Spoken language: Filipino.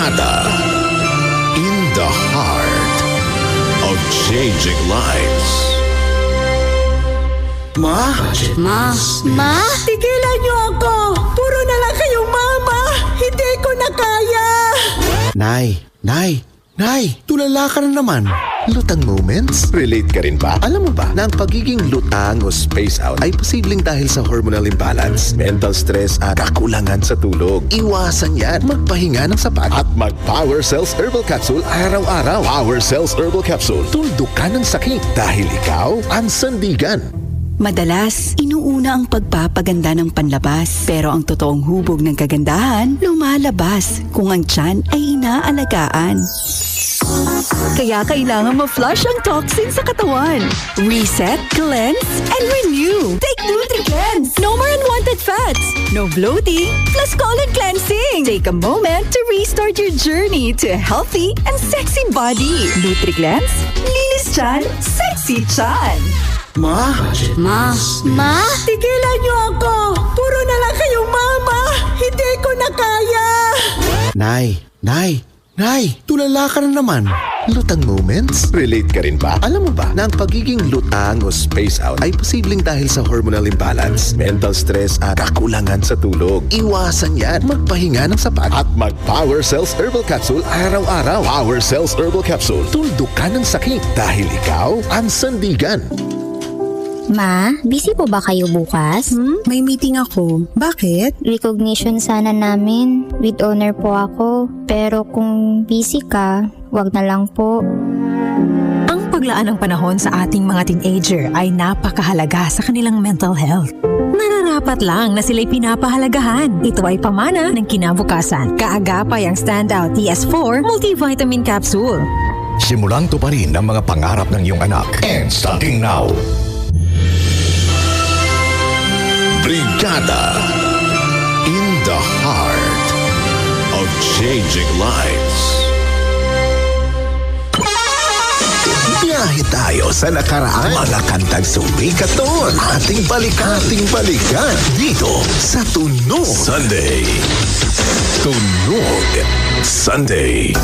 Brigada in the heart of changing lives. Ma? Ma? Tigilan niyo ako! Puro na lang kayong mama! Hindi ko na kaya! Nay, tulala ka na naman. Lutang moments? Relate ka rin ba? Alam mo ba na ang pagiging lutang o space out ay posibleng dahil sa hormonal imbalance, mental stress at kakulangan sa tulog. Iwasan yan. Magpahinga ng sapat at mag-Power Cells Herbal Capsule araw-araw. Power Cells Herbal Capsule. Tuldok ka ng sakit dahil ikaw ang sandigan. Madalas, inuuna ang pagpapaganda ng panlabas. Pero ang totoong hubog ng kagandahan, lumalabas kung ang tiyan ay inaalagaan. Kaya kailangan ma-flush ang toxin sa katawan. Reset, cleanse, and renew. Take Nutri-Cleanse. No more unwanted fats. No bloating, plus colon cleansing. Take a moment to restart your journey to a healthy and sexy body. Nutri-Cleanse, linis tiyan, sexy tiyan. Ma? Ma? Tigilan niyo ako! Puro na lang kayong mama! Hindi ko na kaya! Nay, tulala ka na naman. Lutang moments? Relate ka rin ba? Alam mo ba na ang pagiging lutang o space out ay posibleng dahil sa hormonal imbalance, mental stress at kakulangan sa tulog. Iwasan yan. Magpahinga ng sapat at mag-Power Cells Herbal Capsule araw-araw. Power Cells Herbal Capsule. Tuldok ka ng sakit dahil ikaw ang sandigan. Ma, busy po ba kayo bukas? May meeting ako. Bakit? Recognition sana namin. With honor po ako. Pero kung busy ka, wag na lang po. Ang paglaan ng panahon sa ating mga teenager ay napakahalaga sa kanilang mental health. Nararapat lang na sila'y pinapahalagahan. Ito ay pamana ng kinabukasan. Kaagapay ang Standout DS4 Multivitamin Capsule. Simulang tuparin ang mga pangarap ng iyong anak. And starting now, Brigada in the heart of changing lives. Biyahe tayo sa nakaraan. Mga kantang sumikat doon. Ating balikan dito sa Tunog Sunday. Tunog Sunday.